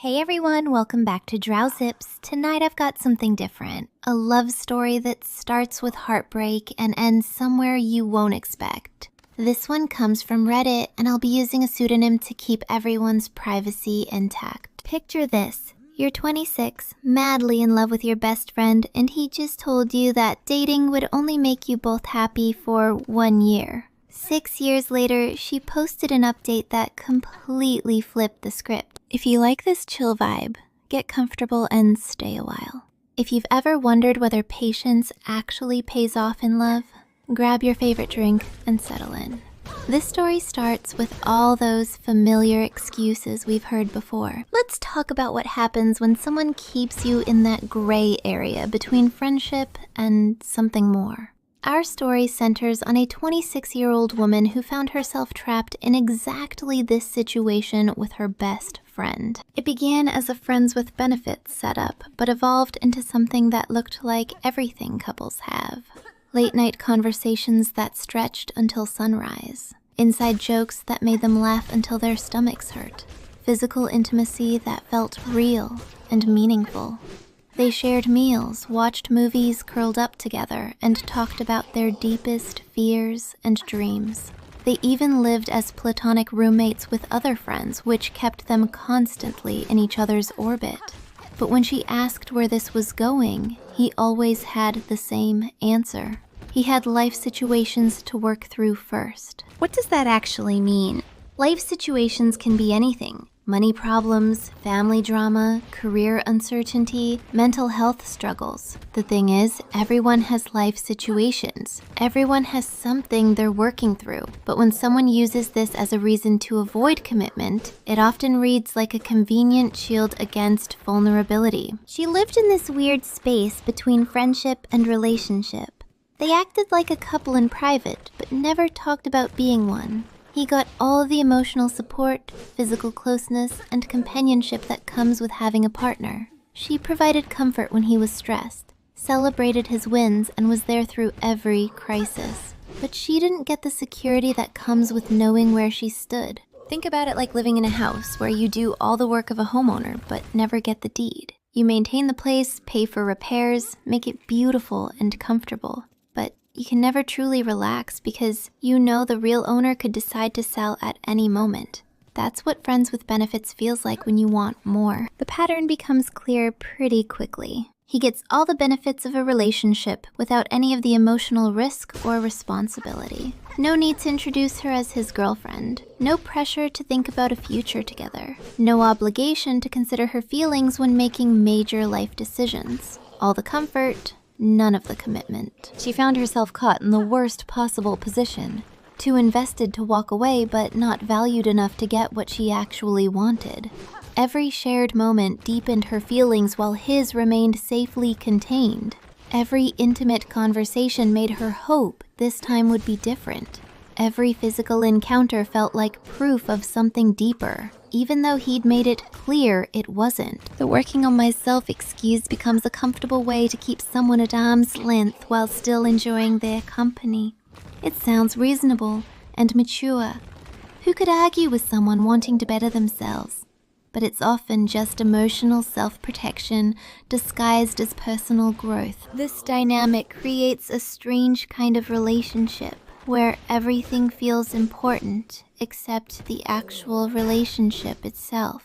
Hey everyone, welcome back to Drowsips. Tonight I've got something different. A love story that starts with heartbreak and ends somewhere you won't expect. This one comes from Reddit, and I'll be using a pseudonym to keep everyone's privacy intact. Picture this. You're 26, madly in love with your best friend, and he just told you that dating would only make you both happy for 1 year. 6 years later, she posted an update that completely flipped the script. If you like this chill vibe, get comfortable and stay a while. If you've ever wondered whether patience actually pays off in love, grab your favorite drink and settle in. This story starts with all those familiar excuses we've heard before. Let's talk about what happens when someone keeps you in that gray area between friendship and something more. Our story centers on a 26-year-old woman who found herself trapped in exactly this situation with her best friend. It began as a friends with benefits setup, but evolved into something that looked like everything couples have. Late-night conversations that stretched until sunrise. Inside jokes that made them laugh until their stomachs hurt. Physical intimacy that felt real and meaningful. They shared meals, watched movies curled up together, and talked about their deepest fears and dreams. They even lived as platonic roommates with other friends, which kept them constantly in each other's orbit. But when she asked where this was going, he always had the same answer. He had life situations to work through first. What does that actually mean? Life situations can be anything. Money problems, family drama, career uncertainty, mental health struggles. The thing is, everyone has life situations. Everyone has something they're working through. But when someone uses this as a reason to avoid commitment, it often reads like a convenient shield against vulnerability. She lived in this weird space between friendship and relationship. They acted like a couple in private, but never talked about being one. He got all the emotional support, physical closeness, and companionship that comes with having a partner. She provided comfort when he was stressed, celebrated his wins, and was there through every crisis. But she didn't get the security that comes with knowing where she stood. Think about it like living in a house where you do all the work of a homeowner but never get the deed. You maintain the place, pay for repairs, make it beautiful and comfortable. You can never truly relax because you know the real owner could decide to sell at any moment. That's what friends with benefits feels like when you want more. The pattern becomes clear pretty quickly. He gets all the benefits of a relationship without any of the emotional risk or responsibility. No need to introduce her as his girlfriend. No pressure to think about a future together. No obligation to consider her feelings when making major life decisions. All the comfort, none of the commitment. She found herself caught in the worst possible position. Too invested to walk away, but not valued enough to get what she actually wanted. Every shared moment deepened her feelings while his remained safely contained. Every intimate conversation made her hope this time would be different. Every physical encounter felt like proof of something deeper, even though he'd made it clear it wasn't. The working on myself excuse becomes a comfortable way to keep someone at arm's length while still enjoying their company. It sounds reasonable and mature. Who could argue with someone wanting to better themselves? But it's often just emotional self-protection disguised as personal growth. This dynamic creates a strange kind of relationship where everything feels important except the actual relationship itself.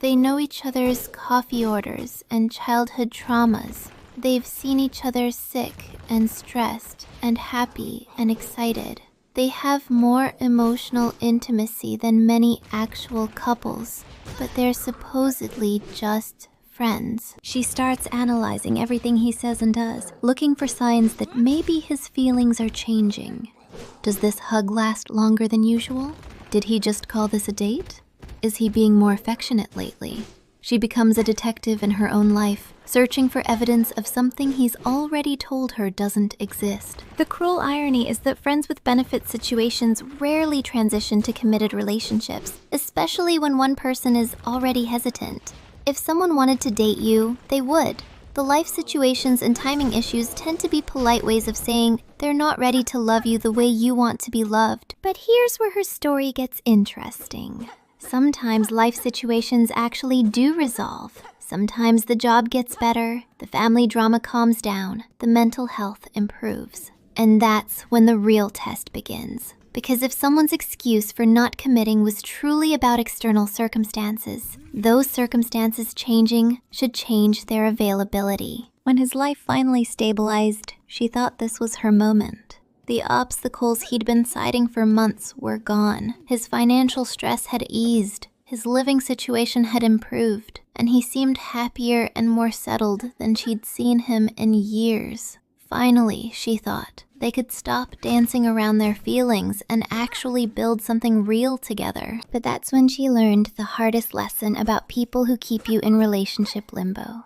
They know each other's coffee orders and childhood traumas. They've seen each other sick and stressed and happy and excited. They have more emotional intimacy than many actual couples, but they're supposedly just friends. She starts analyzing everything he says and does, looking for signs that maybe his feelings are changing. Does this hug last longer than usual? Did he just call this a date? Is he being more affectionate lately? She becomes a detective in her own life, searching for evidence of something he's already told her doesn't exist. The cruel irony is that friends with benefit situations rarely transition to committed relationships, especially when one person is already hesitant. If someone wanted to date you, they would. The life situations and timing issues tend to be polite ways of saying they're not ready to love you the way you want to be loved. But here's where her story gets interesting. Sometimes life situations actually do resolve. Sometimes the job gets better, the family drama calms down, the mental health improves. And that's when the real test begins. Because if someone's excuse for not committing was truly about external circumstances, those circumstances changing should change their availability. When his life finally stabilized, she thought this was her moment. The obstacles he'd been citing for months were gone. His financial stress had eased. His living situation had improved, and he seemed happier and more settled than she'd seen him in years. Finally, she thought, they could stop dancing around their feelings and actually build something real together. But that's when she learned the hardest lesson about people who keep you in relationship limbo.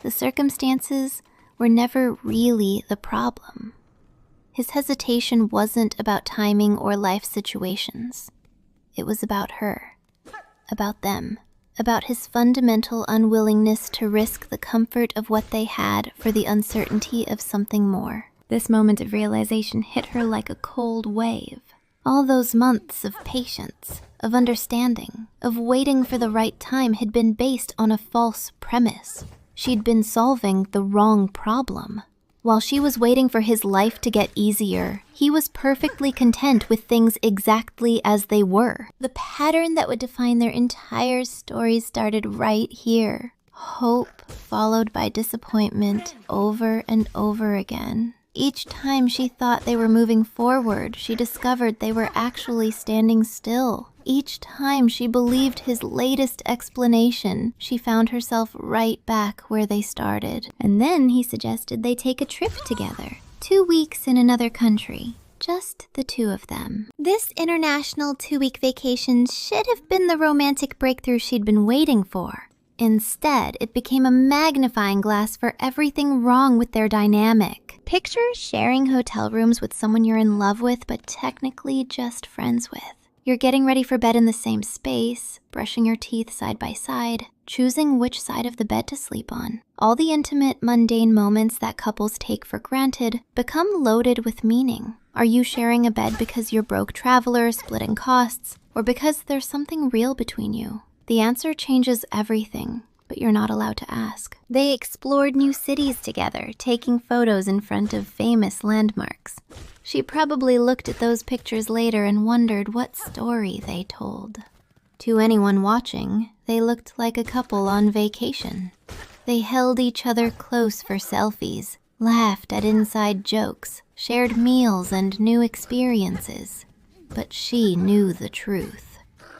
The circumstances were never really the problem. His hesitation wasn't about timing or life situations. It was about her, about them, about his fundamental unwillingness to risk the comfort of what they had for the uncertainty of something more. This moment of realization hit her like a cold wave. All those months of patience, of understanding, of waiting for the right time had been based on a false premise. She'd been solving the wrong problem. While she was waiting for his life to get easier, he was perfectly content with things exactly as they were. The pattern that would define their entire story started right here. Hope followed by disappointment over and over again. Each time she thought they were moving forward, she discovered they were actually standing still. Each time she believed his latest explanation, she found herself right back where they started. And then he suggested they take a trip together. 2 weeks in another country. Just the two of them. This international 2-week vacation should have been the romantic breakthrough she'd been waiting for. Instead, it became a magnifying glass for everything wrong with their dynamic. Picture sharing hotel rooms with someone you're in love with but technically just friends with. You're getting ready for bed in the same space, brushing your teeth side by side, choosing which side of the bed to sleep on. All the intimate, mundane moments that couples take for granted become loaded with meaning. Are you sharing a bed because you're broke travelers, splitting costs, or because there's something real between you? The answer changes everything, but you're not allowed to ask. They explored new cities together, taking photos in front of famous landmarks. She probably looked at those pictures later and wondered what story they told. To anyone watching, they looked like a couple on vacation. They held each other close for selfies, laughed at inside jokes, shared meals and new experiences. But she knew the truth.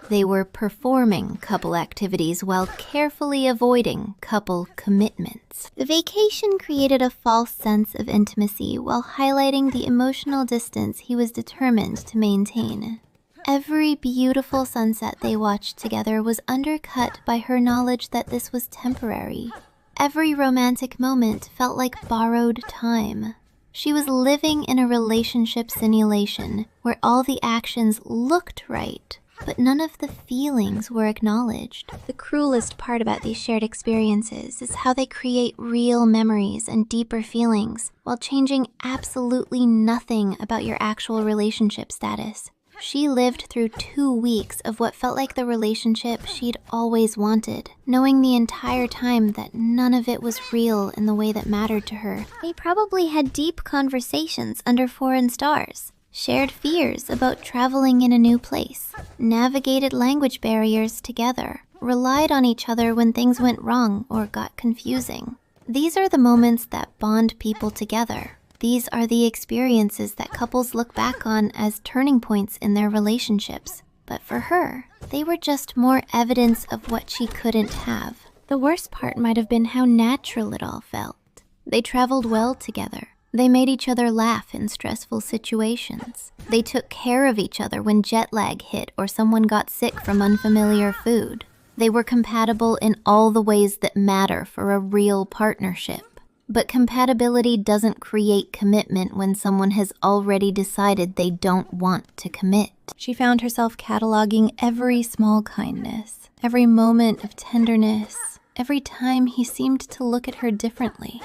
They were performing couple activities while carefully avoiding couple commitments. The vacation created a false sense of intimacy while highlighting the emotional distance he was determined to maintain. Every beautiful sunset they watched together was undercut by her knowledge that this was temporary. Every romantic moment felt like borrowed time. She was living in a relationship simulation where all the actions looked right, but none of the feelings were acknowledged. The cruelest part about these shared experiences is how they create real memories and deeper feelings while changing absolutely nothing about your actual relationship status. She lived through 2 weeks of what felt like the relationship she'd always wanted, knowing the entire time that none of it was real in the way that mattered to her. They probably had deep conversations under foreign stars, shared fears about traveling in a new place, navigated language barriers together, relied on each other when things went wrong or got confusing. These are the moments that bond people together. These are the experiences that couples look back on as turning points in their relationships. But for her, they were just more evidence of what she couldn't have. The worst part might have been how natural it all felt. They traveled well together. They made each other laugh in stressful situations. They took care of each other when jet lag hit or someone got sick from unfamiliar food. They were compatible in all the ways that matter for a real partnership. But compatibility doesn't create commitment when someone has already decided they don't want to commit. She found herself cataloging every small kindness, every moment of tenderness, every time he seemed to look at her differently.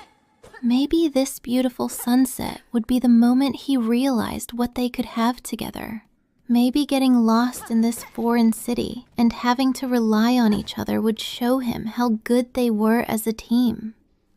Maybe this beautiful sunset would be the moment he realized what they could have together. Maybe getting lost in this foreign city and having to rely on each other would show him how good they were as a team.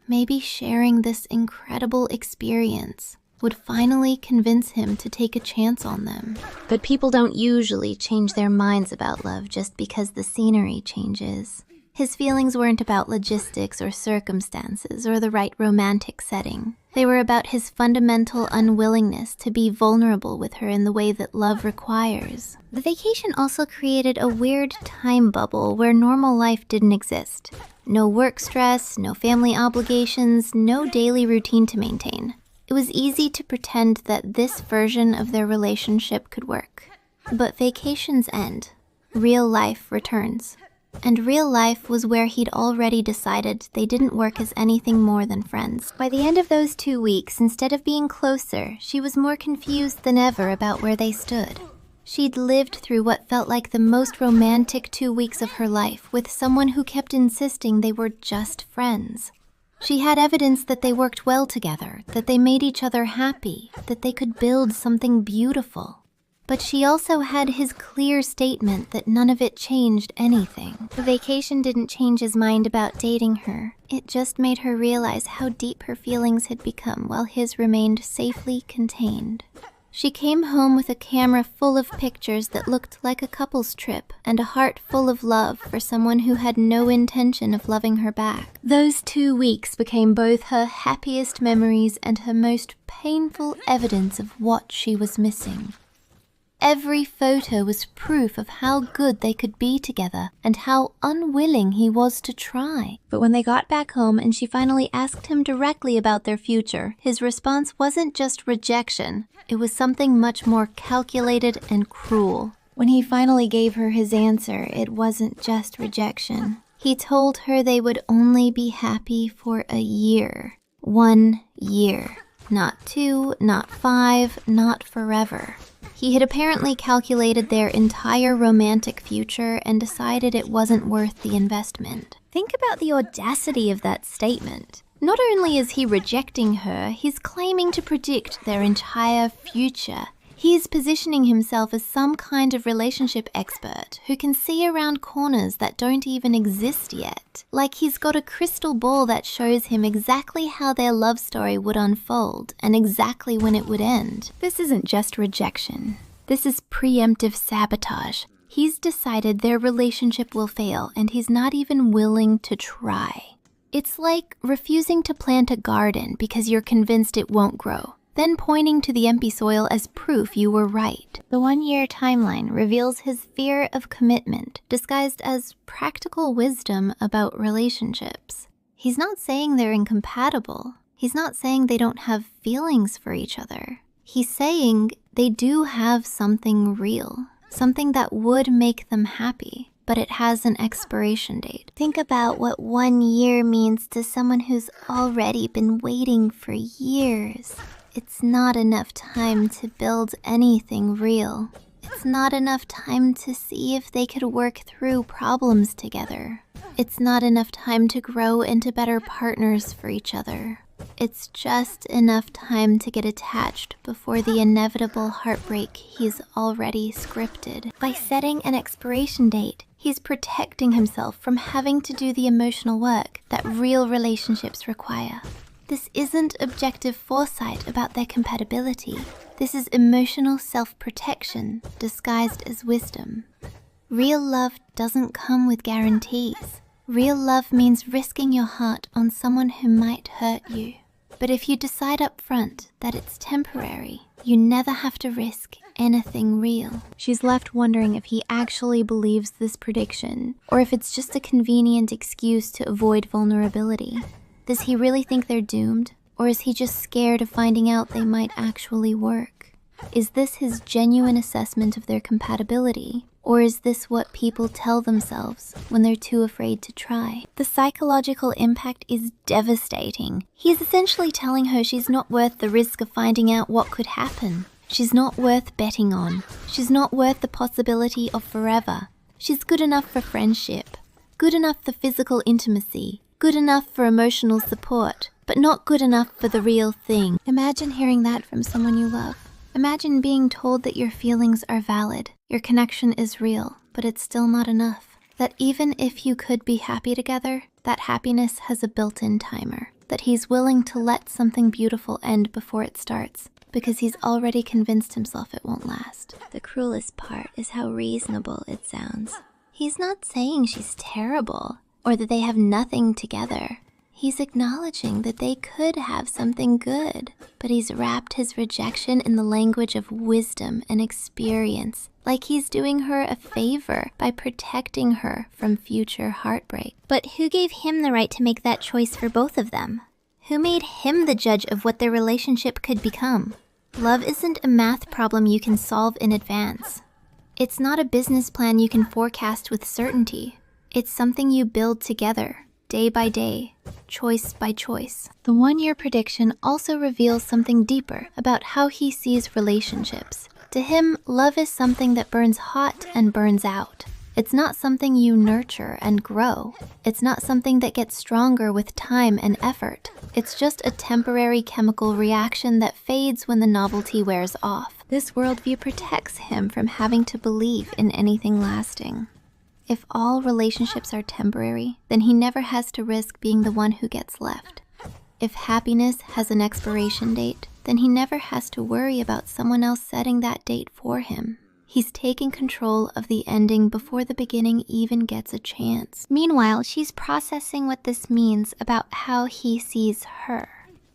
Maybe sharing this incredible experience would finally convince him to take a chance on them. But people don't usually change their minds about love just because the scenery changes. His feelings weren't about logistics or circumstances or the right romantic setting. They were about his fundamental unwillingness to be vulnerable with her in the way that love requires. The vacation also created a weird time bubble where normal life didn't exist. No work stress, no family obligations, no daily routine to maintain. It was easy to pretend that this version of their relationship could work. But vacations end. Real life returns. And real life was where he'd already decided they didn't work as anything more than friends. By the end of those 2 weeks, instead of being closer, she was more confused than ever about where they stood. She'd lived through what felt like the most romantic 2 weeks of her life with someone who kept insisting they were just friends. She had evidence that they worked well together, that they made each other happy, that they could build something beautiful. But she also had his clear statement that none of it changed anything. The vacation didn't change his mind about dating her. It just made her realize how deep her feelings had become while his remained safely contained. She came home with a camera full of pictures that looked like a couple's trip and a heart full of love for someone who had no intention of loving her back. Those 2 weeks became both her happiest memories and her most painful evidence of what she was missing. Every photo was proof of how good they could be together and how unwilling he was to try. But when they got back home and she finally asked him directly about their future, his response wasn't just rejection. It was something much more calculated and cruel. When he finally gave her his answer, it wasn't just rejection. He told her they would only be happy for a year. 1 year. Not 2, not 5, not forever. He had apparently calculated their entire romantic future and decided it wasn't worth the investment. Think about the audacity of that statement. Not only is he rejecting her, he's claiming to predict their entire future. He is positioning himself as some kind of relationship expert who can see around corners that don't even exist yet. Like he's got a crystal ball that shows him exactly how their love story would unfold and exactly when it would end. This isn't just rejection. This is preemptive sabotage. He's decided their relationship will fail and he's not even willing to try. It's like refusing to plant a garden because you're convinced it won't grow, then pointing to the empty soil as proof you were right. The 1-year timeline reveals his fear of commitment, disguised as practical wisdom about relationships. He's not saying they're incompatible. He's not saying they don't have feelings for each other. He's saying they do have something real, something that would make them happy, but it has an expiration date. Think about what 1 year means to someone who's already been waiting for years. It's not enough time to build anything real. It's not enough time to see if they could work through problems together. It's not enough time to grow into better partners for each other. It's just enough time to get attached before the inevitable heartbreak he's already scripted. By setting an expiration date, he's protecting himself from having to do the emotional work that real relationships require. This isn't objective foresight about their compatibility. This is emotional self-protection disguised as wisdom. Real love doesn't come with guarantees. Real love means risking your heart on someone who might hurt you. But if you decide up front that it's temporary, you never have to risk anything real. She's left wondering if he actually believes this prediction, or if it's just a convenient excuse to avoid vulnerability. Does he really think they're doomed, or is he just scared of finding out they might actually work? Is this his genuine assessment of their compatibility, or is this what people tell themselves when they're too afraid to try? The psychological impact is devastating. He's essentially telling her she's not worth the risk of finding out what could happen. She's not worth betting on. She's not worth the possibility of forever. She's good enough for friendship, good enough for physical intimacy, good enough for emotional support, but not good enough for the real thing. Imagine hearing that from someone you love. Imagine being told that your feelings are valid, your connection is real, but it's still not enough. That even if you could be happy together, that happiness has a built-in timer. That he's willing to let something beautiful end before it starts, because he's already convinced himself it won't last. The cruelest part is how reasonable it sounds. He's not saying she's terrible, or that they have nothing together. He's acknowledging that they could have something good, but he's wrapped his rejection in the language of wisdom and experience, like he's doing her a favor by protecting her from future heartbreak. But who gave him the right to make that choice for both of them? Who made him the judge of what their relationship could become? Love isn't a math problem you can solve in advance. It's not a business plan you can forecast with certainty. It's something you build together, day by day, choice by choice. The one-year prediction also reveals something deeper about how he sees relationships. To him, love is something that burns hot and burns out. It's not something you nurture and grow. It's not something that gets stronger with time and effort. It's just a temporary chemical reaction that fades when the novelty wears off. This worldview protects him from having to believe in anything lasting. If all relationships are temporary, then he never has to risk being the one who gets left. If happiness has an expiration date, then he never has to worry about someone else setting that date for him. He's taking control of the ending before the beginning even gets a chance. Meanwhile, she's processing what this means about how he sees her.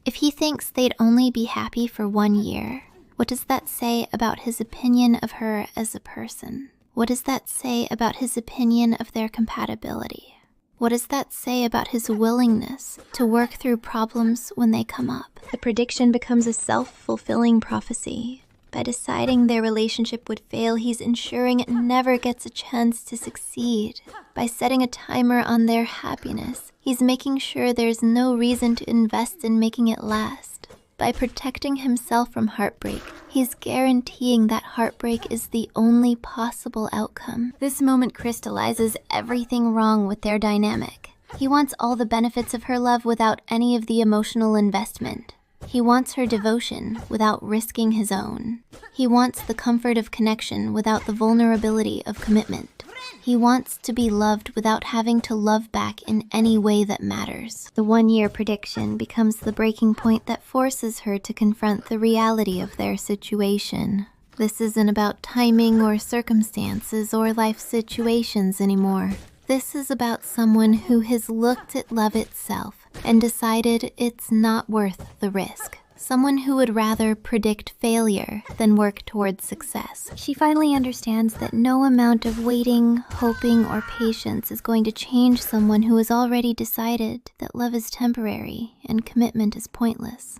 If he thinks they'd only be happy for 1 year, what does that say about his opinion of her as a person? What does that say about his opinion of their compatibility? What does that say about his willingness to work through problems when they come up? The prediction becomes a self-fulfilling prophecy. By deciding their relationship would fail, he's ensuring it never gets a chance to succeed. By setting a timer on their happiness, he's making sure there's no reason to invest in making it last. By protecting himself from heartbreak, he's guaranteeing that heartbreak is the only possible outcome. This moment crystallizes everything wrong with their dynamic. He wants all the benefits of her love without any of the emotional investment. He wants her devotion without risking his own. He wants the comfort of connection without the vulnerability of commitment. He wants to be loved without having to love back in any way that matters. The one-year prediction becomes the breaking point that forces her to confront the reality of their situation. This isn't about timing or circumstances or life situations anymore. This is about someone who has looked at love itself and decided it's not worth the risk. Someone who would rather predict failure than work towards success. She finally understands that no amount of waiting, hoping, or patience is going to change someone who has already decided that love is temporary and commitment is pointless.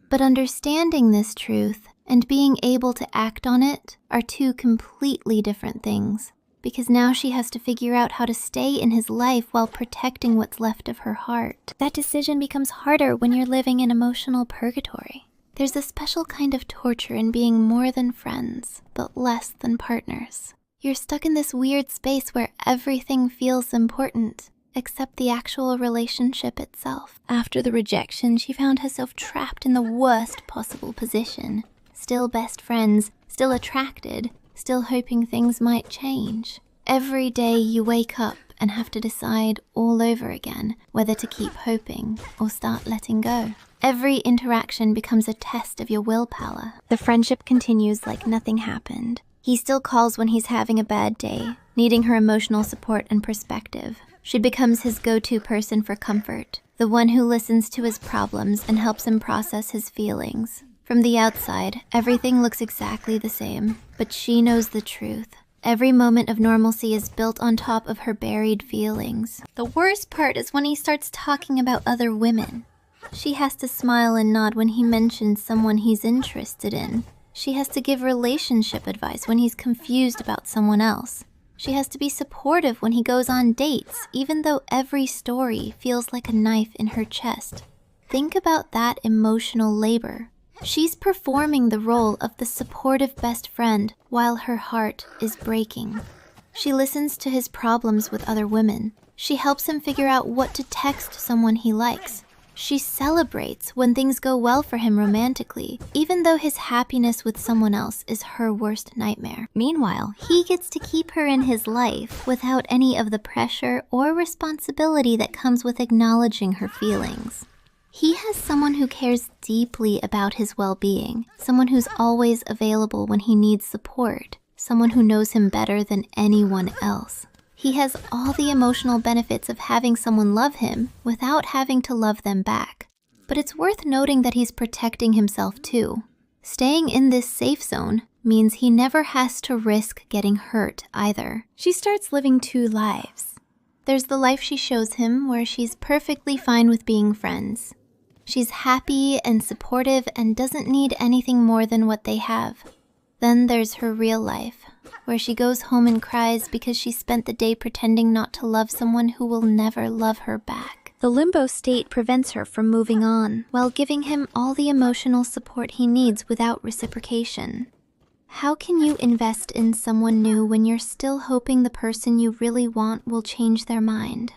But understanding this truth and being able to act on it are two completely different things. Because now she has to figure out how to stay in his life while protecting what's left of her heart. That decision becomes harder when you're living in emotional purgatory. There's a special kind of torture in being more than friends, but less than partners. You're stuck in this weird space where everything feels important, except the actual relationship itself. After the rejection, she found herself trapped in the worst possible position. Still best friends, still attracted, still hoping things might change. Every day you wake up and have to decide all over again whether to keep hoping or start letting go. Every interaction becomes a test of your willpower. The friendship continues like nothing happened. He still calls when he's having a bad day, needing her emotional support and perspective. She becomes his go-to person for comfort, the one who listens to his problems and helps him process his feelings. From the outside, everything looks exactly the same, but she knows the truth. Every moment of normalcy is built on top of her buried feelings. The worst part is when he starts talking about other women. She has to smile and nod when he mentions someone he's interested in. She has to give relationship advice when he's confused about someone else. She has to be supportive when he goes on dates, even though every story feels like a knife in her chest. Think about that emotional labor. She's performing the role of the supportive best friend while her heart is breaking. She listens to his problems with other women. She helps him figure out what to text someone he likes. She celebrates when things go well for him romantically, even though his happiness with someone else is her worst nightmare. Meanwhile, he gets to keep her in his life without any of the pressure or responsibility that comes with acknowledging her feelings. He has someone who cares deeply about his well-being, someone who's always available when he needs support, someone who knows him better than anyone else. He has all the emotional benefits of having someone love him without having to love them back. But it's worth noting that he's protecting himself too. Staying in this safe zone means he never has to risk getting hurt either. She starts living two lives. There's the life she shows him where she's perfectly fine with being friends. She's happy and supportive and doesn't need anything more than what they have. Then there's her real life, where she goes home and cries because she spent the day pretending not to love someone who will never love her back. The limbo state prevents her from moving on, while giving him all the emotional support he needs without reciprocation. How can you invest in someone new when you're still hoping the person you really want will change their mind?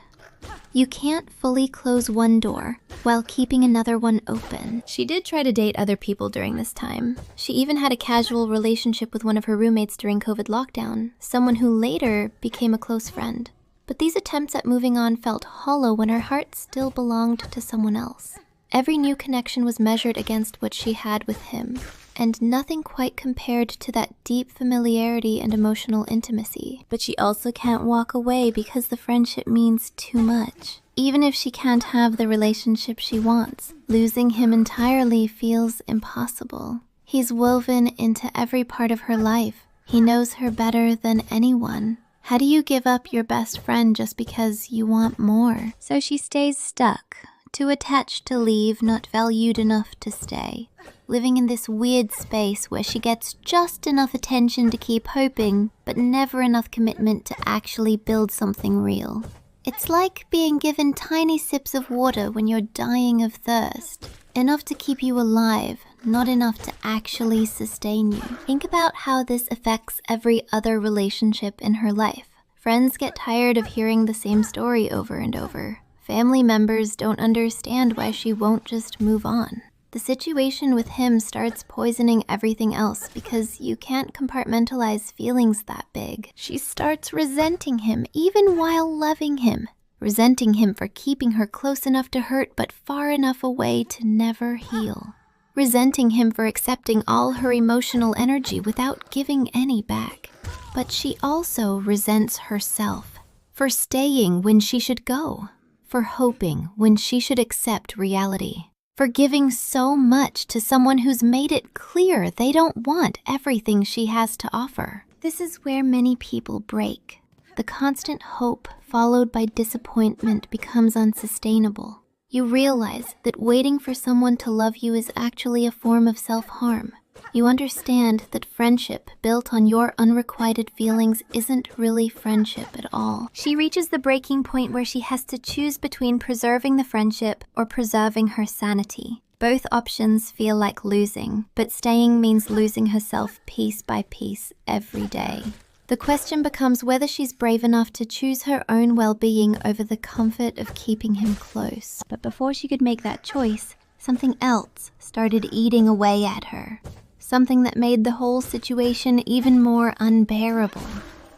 You can't fully close one door while keeping another one open. She did try to date other people during this time. She even had a casual relationship with one of her roommates during COVID lockdown, someone who later became a close friend. But these attempts at moving on felt hollow when her heart still belonged to someone else. Every new connection was measured against what she had with him, and nothing quite compared to that deep familiarity and emotional intimacy. But she also can't walk away because the friendship means too much. Even if she can't have the relationship she wants, losing him entirely feels impossible. He's woven into every part of her life. He knows her better than anyone. How do you give up your best friend just because you want more? So she stays stuck, too attached to leave, not valued enough to stay. Living in this weird space where she gets just enough attention to keep hoping, but never enough commitment to actually build something real. It's like being given tiny sips of water when you're dying of thirst. Enough to keep you alive, not enough to actually sustain you. Think about how this affects every other relationship in her life. Friends get tired of hearing the same story over and over. Family members don't understand why she won't just move on. The situation with him starts poisoning everything else because you can't compartmentalize feelings that big. She starts resenting him even while loving him. Resenting him for keeping her close enough to hurt but far enough away to never heal. Resenting him for accepting all her emotional energy without giving any back. But she also resents herself for staying when she should go, for hoping when she should accept reality. For giving so much to someone who's made it clear they don't want everything she has to offer. This is where many people break. The constant hope followed by disappointment becomes unsustainable. You realize that waiting for someone to love you is actually a form of self-harm. You understand that friendship built on your unrequited feelings isn't really friendship at all. She reaches the breaking point where she has to choose between preserving the friendship or preserving her sanity. Both options feel like losing, but staying means losing herself piece by piece every day. The question becomes whether she's brave enough to choose her own well-being over the comfort of keeping him close. But before she could make that choice, something else started eating away at her. Something that made the whole situation even more unbearable.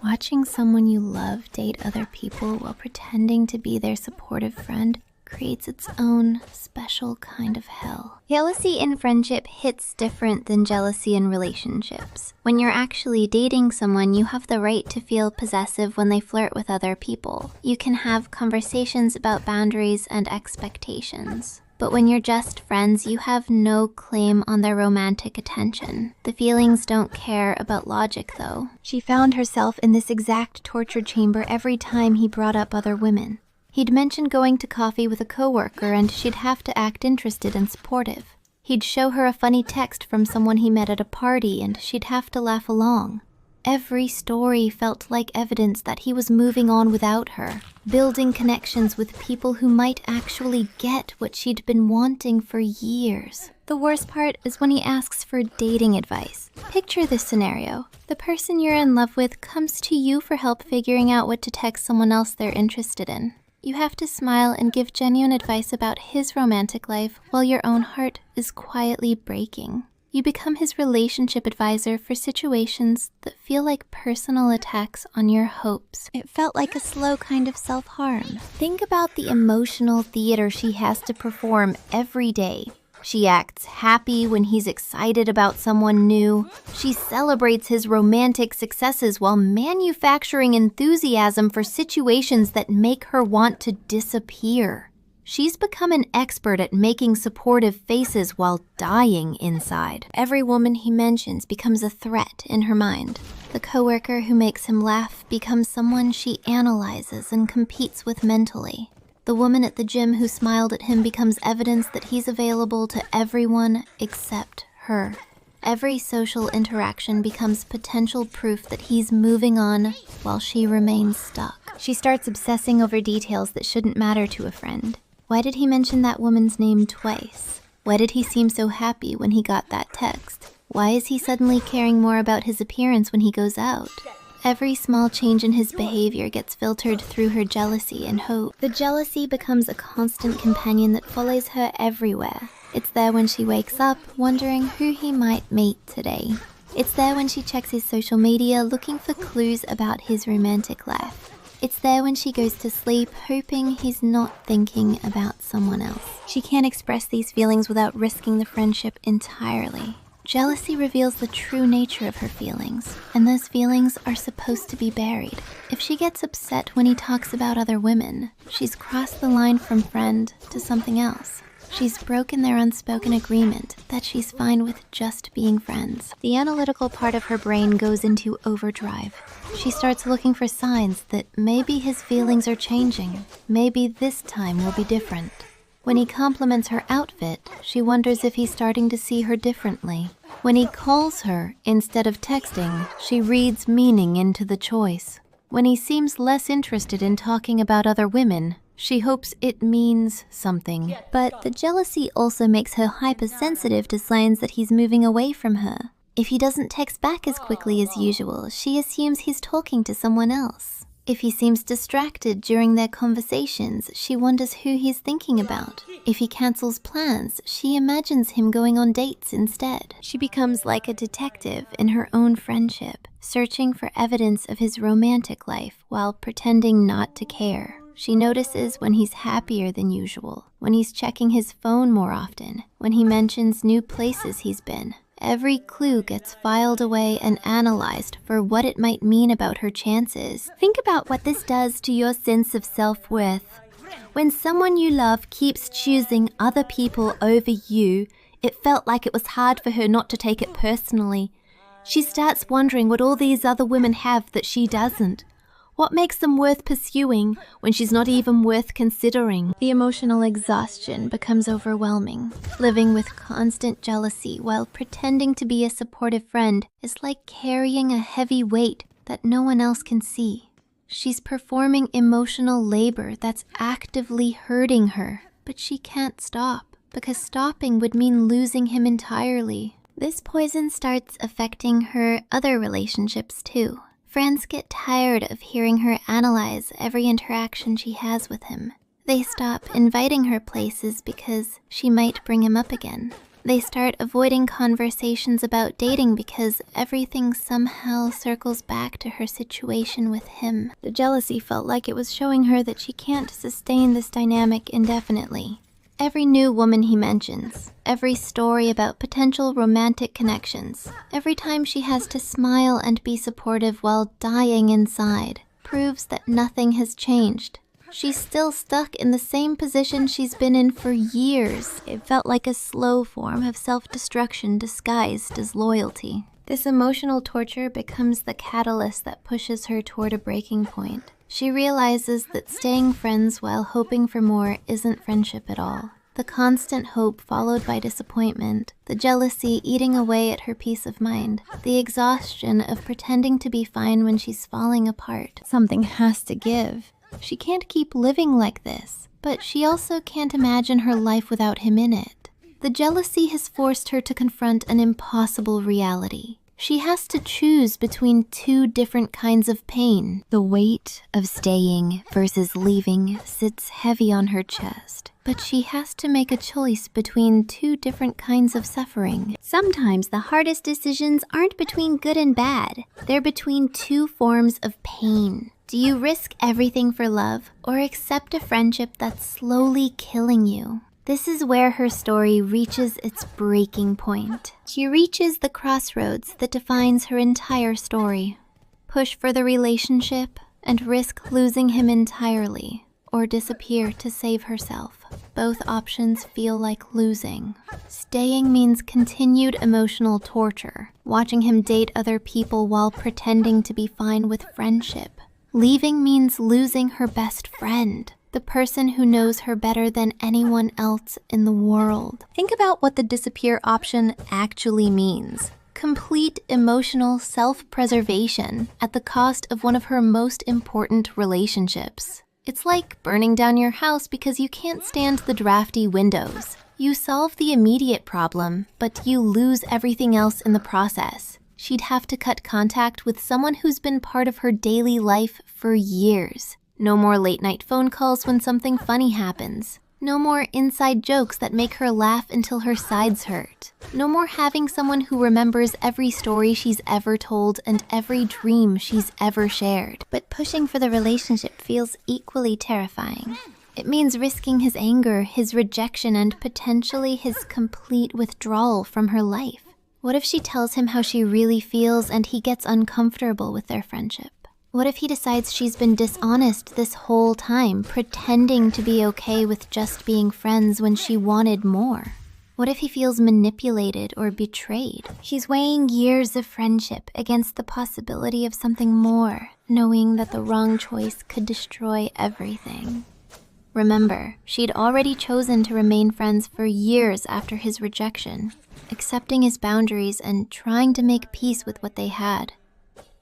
Watching someone you love date other people while pretending to be their supportive friend creates its own special kind of hell. Jealousy in friendship hits different than jealousy in relationships. When you're actually dating someone, you have the right to feel possessive when they flirt with other people. You can have conversations about boundaries and expectations. But when you're just friends, you have no claim on their romantic attention. The feelings don't care about logic, though. She found herself in this exact torture chamber every time he brought up other women. He'd mention going to coffee with a coworker and she'd have to act interested and supportive. He'd show her a funny text from someone he met at a party and she'd have to laugh along. Every story felt like evidence that he was moving on without her, building connections with people who might actually get what she'd been wanting for years. The worst part is when he asks for dating advice. Picture this scenario. The person you're in love with comes to you for help figuring out what to text someone else they're interested in. You have to smile and give genuine advice about his romantic life while your own heart is quietly breaking. You become his relationship advisor for situations that feel like personal attacks on your hopes. It felt like a slow kind of self-harm. Think about the emotional theater she has to perform every day. She acts happy when he's excited about someone new. She celebrates his romantic successes while manufacturing enthusiasm for situations that make her want to disappear. She's become an expert at making supportive faces while dying inside. Every woman he mentions becomes a threat in her mind. The coworker who makes him laugh becomes someone she analyzes and competes with mentally. The woman at the gym who smiled at him becomes evidence that he's available to everyone except her. Every social interaction becomes potential proof that he's moving on while she remains stuck. She starts obsessing over details that shouldn't matter to a friend. Why did he mention that woman's name twice? Why did he seem so happy when he got that text? Why is he suddenly caring more about his appearance when he goes out? Every small change in his behavior gets filtered through her jealousy and hope. The jealousy becomes a constant companion that follows her everywhere. It's there when she wakes up, wondering who he might meet today. It's there when she checks his social media, looking for clues about his romantic life. It's there when she goes to sleep, hoping he's not thinking about someone else. She can't express these feelings without risking the friendship entirely. Jealousy reveals the true nature of her feelings, and those feelings are supposed to be buried. If she gets upset when he talks about other women, she's crossed the line from friend to something else. She's broken their unspoken agreement that she's fine with just being friends. The analytical part of her brain goes into overdrive. She starts looking for signs that maybe his feelings are changing. Maybe this time will be different. When he compliments her outfit, she wonders if he's starting to see her differently. When he calls her instead of texting, she reads meaning into the choice. When he seems less interested in talking about other women, she hopes it means something. But the jealousy also makes her hypersensitive to signs that he's moving away from her. If he doesn't text back as quickly as usual, she assumes he's talking to someone else. If he seems distracted during their conversations, she wonders who he's thinking about. If he cancels plans, she imagines him going on dates instead. She becomes like a detective in her own friendship, searching for evidence of his romantic life while pretending not to care. She notices when he's happier than usual, when he's checking his phone more often, when he mentions new places he's been. Every clue gets filed away and analyzed for what it might mean about her chances. Think about what this does to your sense of self-worth. When someone you love keeps choosing other people over you, it felt like it was hard for her not to take it personally. She starts wondering what all these other women have that she doesn't. What makes them worth pursuing when she's not even worth considering? The emotional exhaustion becomes overwhelming. Living with constant jealousy while pretending to be a supportive friend is like carrying a heavy weight that no one else can see. She's performing emotional labor that's actively hurting her, but she can't stop, because stopping would mean losing him entirely. This poison starts affecting her other relationships too. Friends get tired of hearing her analyze every interaction she has with him. They stop inviting her places because she might bring him up again. They start avoiding conversations about dating because everything somehow circles back to her situation with him. The jealousy felt like it was showing her that she can't sustain this dynamic indefinitely. Every new woman he mentions, every story about potential romantic connections, every time she has to smile and be supportive while dying inside, proves that nothing has changed. She's still stuck in the same position she's been in for years. It felt like a slow form of self-destruction disguised as loyalty. This emotional torture becomes the catalyst that pushes her toward a breaking point. She realizes that staying friends while hoping for more isn't friendship at all. The constant hope followed by disappointment, the jealousy eating away at her peace of mind, the exhaustion of pretending to be fine when she's falling apart. Something has to give. She can't keep living like this, but she also can't imagine her life without him in it. The jealousy has forced her to confront an impossible reality. She has to choose between two different kinds of pain. The weight of staying versus leaving sits heavy on her chest, but she has to make a choice between two different kinds of suffering. Sometimes the hardest decisions aren't between good and bad. They're between two forms of pain. Do you risk everything for love or accept a friendship that's slowly killing you? This is where her story reaches its breaking point. She reaches the crossroads that defines her entire story. Push for the relationship and risk losing him entirely, or disappear to save herself. Both options feel like losing. Staying means continued emotional torture, watching him date other people while pretending to be fine with friendship. Leaving means losing her best friend, the person who knows her better than anyone else in the world. Think about what the disappear option actually means. Complete emotional self-preservation at the cost of one of her most important relationships. It's like burning down your house because you can't stand the drafty windows. You solve the immediate problem, but you lose everything else in the process. She'd have to cut contact with someone who's been part of her daily life for years. No more late-night phone calls when something funny happens. No more inside jokes that make her laugh until her sides hurt. No more having someone who remembers every story she's ever told and every dream she's ever shared. But pushing for the relationship feels equally terrifying. It means risking his anger, his rejection, and potentially his complete withdrawal from her life. What if she tells him how she really feels and he gets uncomfortable with their friendship? What if he decides she's been dishonest this whole time, pretending to be okay with just being friends when she wanted more? What if he feels manipulated or betrayed? She's weighing years of friendship against the possibility of something more, knowing that the wrong choice could destroy everything. Remember, she'd already chosen to remain friends for years after his rejection, accepting his boundaries and trying to make peace with what they had.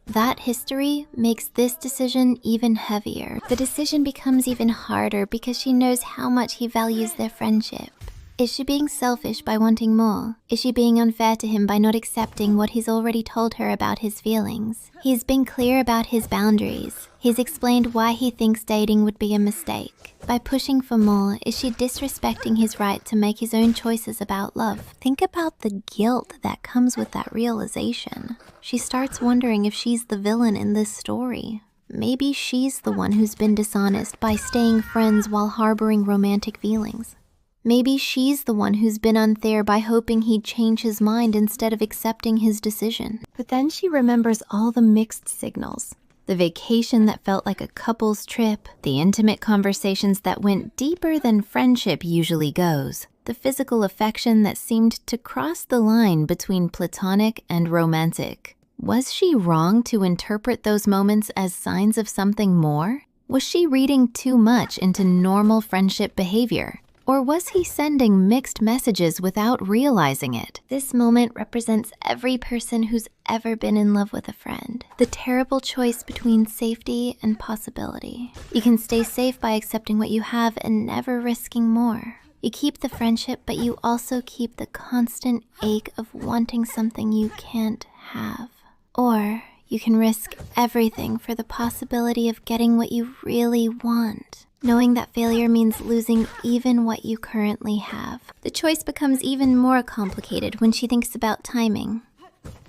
That history makes this decision even heavier. The decision becomes even harder because she knows how much he values their friendship. Is she being selfish by wanting more? Is she being unfair to him by not accepting what he's already told her about his feelings? He's been clear about his boundaries. He's explained why he thinks dating would be a mistake. By pushing for more, is she disrespecting his right to make his own choices about love? Think about the guilt that comes with that realization. She starts wondering if she's the villain in this story. Maybe she's the one who's been dishonest by staying friends while harboring romantic feelings. Maybe she's the one who's been unfair by hoping he'd change his mind instead of accepting his decision. But then she remembers all the mixed signals. The vacation that felt like a couple's trip, the intimate conversations that went deeper than friendship usually goes, the physical affection that seemed to cross the line between platonic and romantic. Was she wrong to interpret those moments as signs of something more? Was she reading too much into normal friendship behavior? Or was he sending mixed messages without realizing it? This moment represents every person who's ever been in love with a friend. The terrible choice between safety and possibility. You can stay safe by accepting what you have and never risking more. You keep the friendship, but you also keep the constant ache of wanting something you can't have. Or you can risk everything for the possibility of getting what you really want, knowing that failure means losing even what you currently have. The choice becomes even more complicated when she thinks about timing.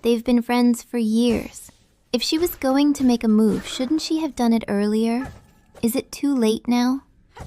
They've been friends for years. If she was going to make a move, shouldn't she have done it earlier? Is it too late now?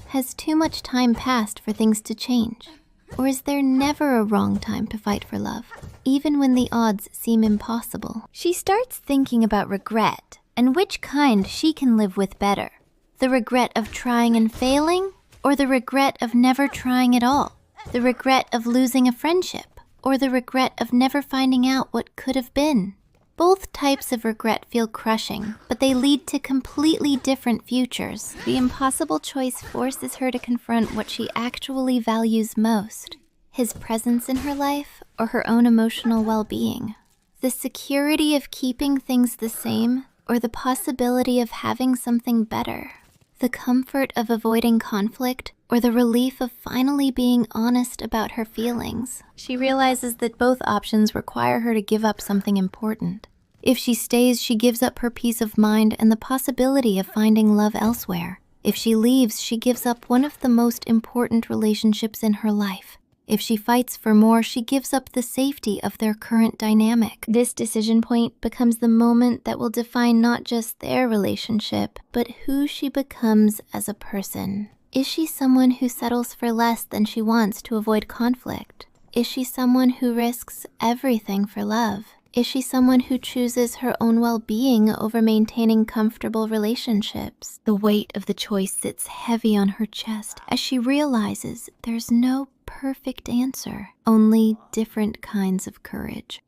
Has too much time passed for things to change? Or is there never a wrong time to fight for love, even when the odds seem impossible? She starts thinking about regret and which kind she can live with better. The regret of trying and failing, or the regret of never trying at all? The regret of losing a friendship, or the regret of never finding out what could have been? Both types of regret feel crushing, but they lead to completely different futures. The impossible choice forces her to confront what she actually values most: his presence in her life or her own emotional well-being. The security of keeping things the same or the possibility of having something better. The comfort of avoiding conflict or the relief of finally being honest about her feelings. She realizes that both options require her to give up something important. If she stays, she gives up her peace of mind and the possibility of finding love elsewhere. If she leaves, she gives up one of the most important relationships in her life. If she fights for more, she gives up the safety of their current dynamic. This decision point becomes the moment that will define not just their relationship, but who she becomes as a person. Is she someone who settles for less than she wants to avoid conflict? Is she someone who risks everything for love? Is she someone who chooses her own well-being over maintaining comfortable relationships? The weight of the choice sits heavy on her chest as she realizes there's no perfect answer, only different kinds of courage.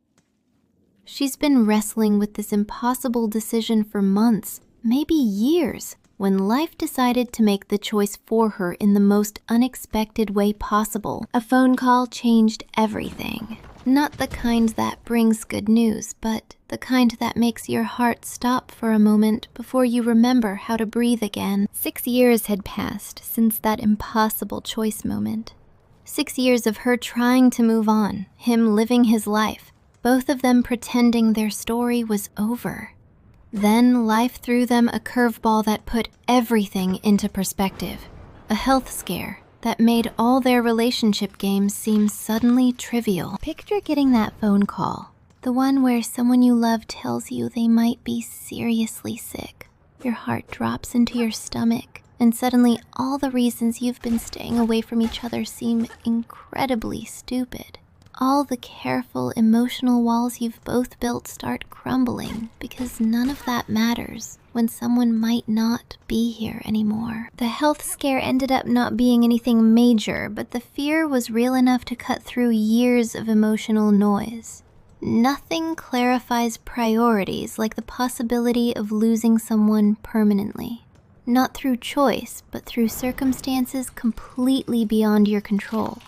She's been wrestling with this impossible decision for months, maybe years, when life decided to make the choice for her in the most unexpected way possible. A phone call changed everything. Not the kind that brings good news, but the kind that makes your heart stop for a moment before you remember how to breathe again. 6 years had passed since that impossible choice moment. 6 years of her trying to move on, him living his life, both of them pretending their story was over. Then life threw them a curveball that put everything into perspective. A health scare that made all their relationship games seem suddenly trivial. Picture getting that phone call, the one where someone you love tells you they might be seriously sick. Your heart drops into your stomach, and suddenly all the reasons you've been staying away from each other seem incredibly stupid. All the careful, emotional walls you've both built start crumbling because none of that matters when someone might not be here anymore. The health scare ended up not being anything major, but the fear was real enough to cut through years of emotional noise. Nothing clarifies priorities like the possibility of losing someone permanently. Not through choice, but through circumstances completely beyond your control.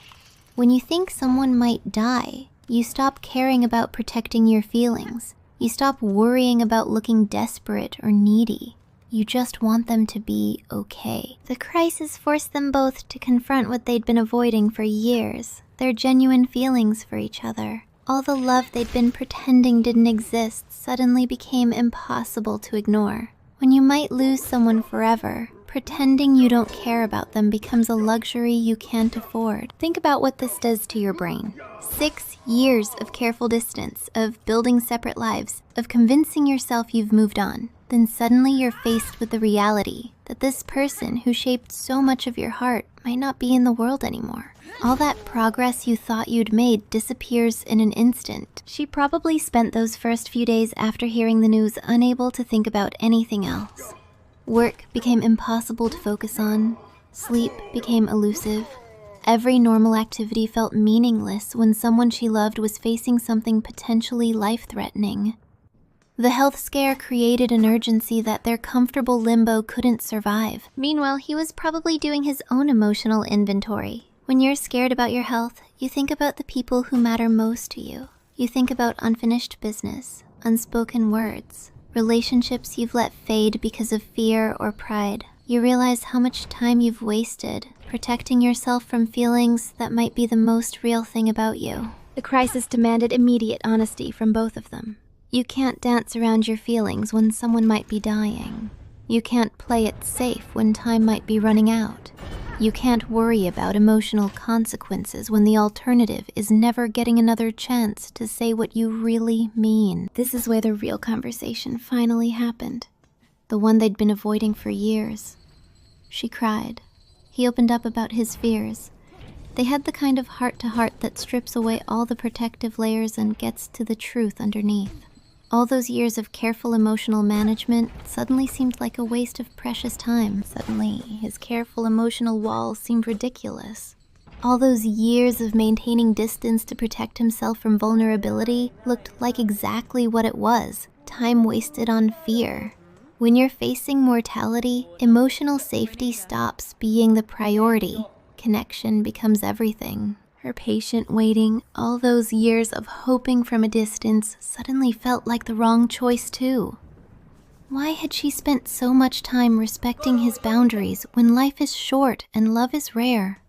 When you think someone might die, you stop caring about protecting your feelings. You stop worrying about looking desperate or needy. You just want them to be okay. The crisis forced them both to confront what they'd been avoiding for years, their genuine feelings for each other. All the love they'd been pretending didn't exist suddenly became impossible to ignore. When you might lose someone forever, pretending you don't care about them becomes a luxury you can't afford. Think about what this does to your brain. 6 years of careful distance, of building separate lives, of convincing yourself you've moved on. Then suddenly you're faced with the reality that this person who shaped so much of your heart might not be in the world anymore. All that progress you thought you'd made disappears in an instant. She probably spent those first few days after hearing the news unable to think about anything else. Work became impossible to focus on. Sleep became elusive. Every normal activity felt meaningless when someone she loved was facing something potentially life-threatening. The health scare created an urgency that their comfortable limbo couldn't survive. Meanwhile, he was probably doing his own emotional inventory. When you're scared about your health, you think about the people who matter most to you. You think about unfinished business, unspoken words, relationships you've let fade because of fear or pride. You realize how much time you've wasted protecting yourself from feelings that might be the most real thing about you. The crisis demanded immediate honesty from both of them. You can't dance around your feelings when someone might be dying. You can't play it safe when time might be running out. You can't worry about emotional consequences when the alternative is never getting another chance to say what you really mean. This is where the real conversation finally happened. The one they'd been avoiding for years. She cried. He opened up about his fears. They had the kind of heart-to-heart that strips away all the protective layers and gets to the truth underneath. All those years of careful emotional management suddenly seemed like a waste of precious time. Suddenly, his careful emotional wall seemed ridiculous. All those years of maintaining distance to protect himself from vulnerability looked like exactly what it was, time wasted on fear. When you're facing mortality, emotional safety stops being the priority. Connection becomes everything. Her patient waiting, all those years of hoping from a distance, suddenly felt like the wrong choice too. Why had she spent so much time respecting his boundaries when life is short and love is rare?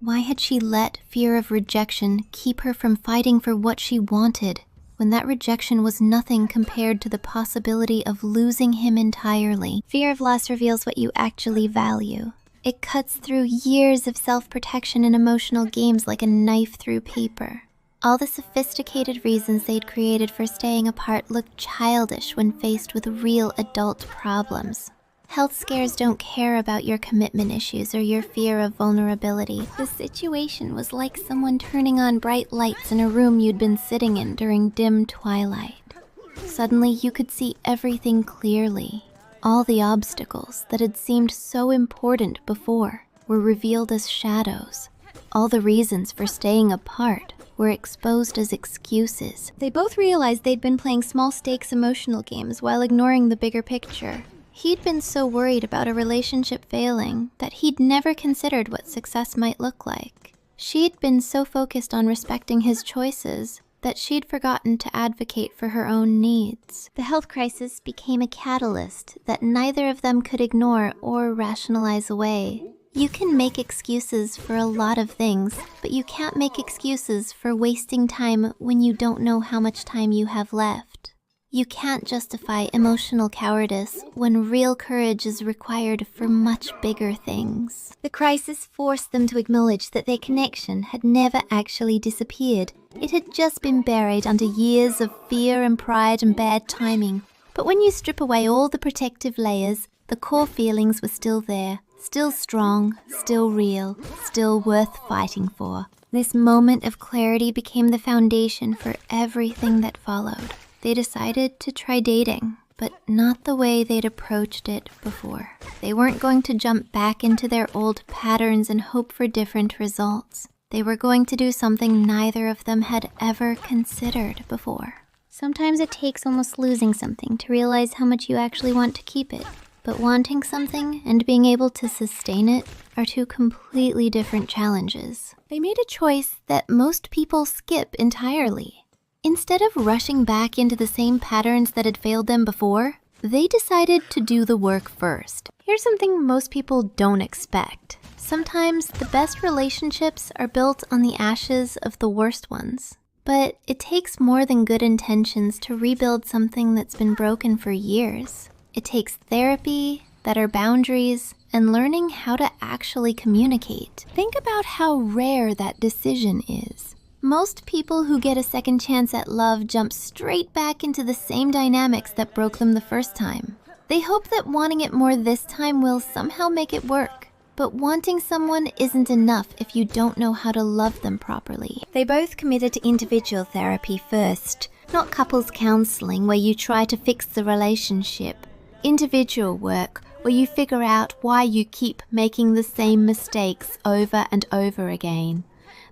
Why had she let fear of rejection keep her from fighting for what she wanted when that rejection was nothing compared to the possibility of losing him entirely? Fear of loss reveals what you actually value. It cuts through years of self-protection and emotional games like a knife through paper. All the sophisticated reasons they'd created for staying apart looked childish when faced with real adult problems. Health scares don't care about your commitment issues or your fear of vulnerability. The situation was like someone turning on bright lights in a room you'd been sitting in during dim twilight. Suddenly you could see everything clearly. All the obstacles that had seemed so important before were revealed as shadows. All the reasons for staying apart were exposed as excuses. They both realized they'd been playing small-stakes emotional games while ignoring the bigger picture. He'd been so worried about a relationship failing that he'd never considered what success might look like. She'd been so focused on respecting his choices that she'd forgotten to advocate for her own needs. The health crisis became a catalyst that neither of them could ignore or rationalize away. You can make excuses for a lot of things, but you can't make excuses for wasting time when you don't know how much time you have left. You can't justify emotional cowardice when real courage is required for much bigger things. The crisis forced them to acknowledge that their connection had never actually disappeared. It had just been buried under years of fear and pride and bad timing. But when you strip away all the protective layers, the core feelings were still there. Still strong, still real, still worth fighting for. This moment of clarity became the foundation for everything that followed. They decided to try dating, but not the way they'd approached it before. They weren't going to jump back into their old patterns and hope for different results. They were going to do something neither of them had ever considered before. Sometimes it takes almost losing something to realize how much you actually want to keep it. But wanting something and being able to sustain it are two completely different challenges. They made a choice that most people skip entirely. Instead of rushing back into the same patterns that had failed them before, they decided to do the work first. Here's something most people don't expect. Sometimes the best relationships are built on the ashes of the worst ones. But it takes more than good intentions to rebuild something that's been broken for years. It takes therapy, better boundaries, and learning how to actually communicate. Think about how rare that decision is. Most people who get a second chance at love jump straight back into the same dynamics that broke them the first time. They hope that wanting it more this time will somehow make it work. But wanting someone isn't enough if you don't know how to love them properly. They both committed to individual therapy first, not couples counseling where you try to fix the relationship. Individual work where you figure out why you keep making the same mistakes over and over again.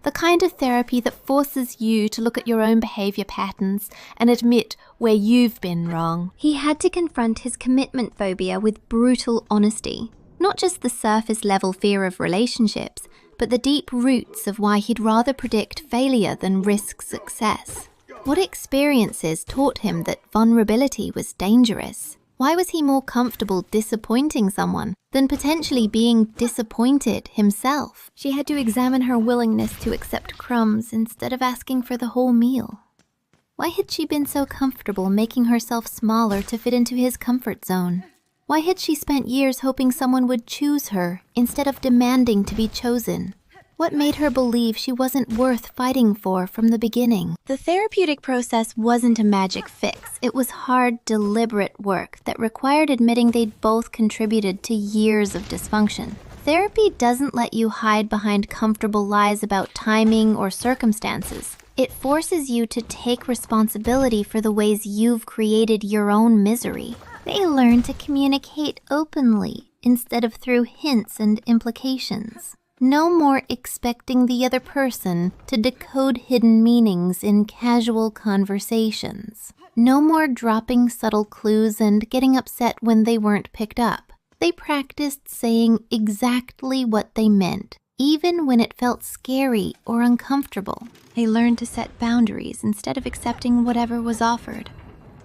The kind of therapy that forces you to look at your own behavior patterns and admit where you've been wrong. He had to confront his commitment phobia with brutal honesty. Not just the surface level fear of relationships, but the deep roots of why he'd rather predict failure than risk success. What experiences taught him that vulnerability was dangerous? Why was he more comfortable disappointing someone than potentially being disappointed himself? She had to examine her willingness to accept crumbs instead of asking for the whole meal. Why had she been so comfortable making herself smaller to fit into his comfort zone? Why had she spent years hoping someone would choose her instead of demanding to be chosen? What made her believe she wasn't worth fighting for from the beginning? The therapeutic process wasn't a magic fix. It was hard, deliberate work that required admitting they'd both contributed to years of dysfunction. Therapy doesn't let you hide behind comfortable lies about timing or circumstances. It forces you to take responsibility for the ways you've created your own misery. They learn to communicate openly instead of through hints and implications. No more expecting the other person to decode hidden meanings in casual conversations. No more dropping subtle clues and getting upset when they weren't picked up. They practiced saying exactly what they meant, even when it felt scary or uncomfortable. They learned to set boundaries instead of accepting whatever was offered.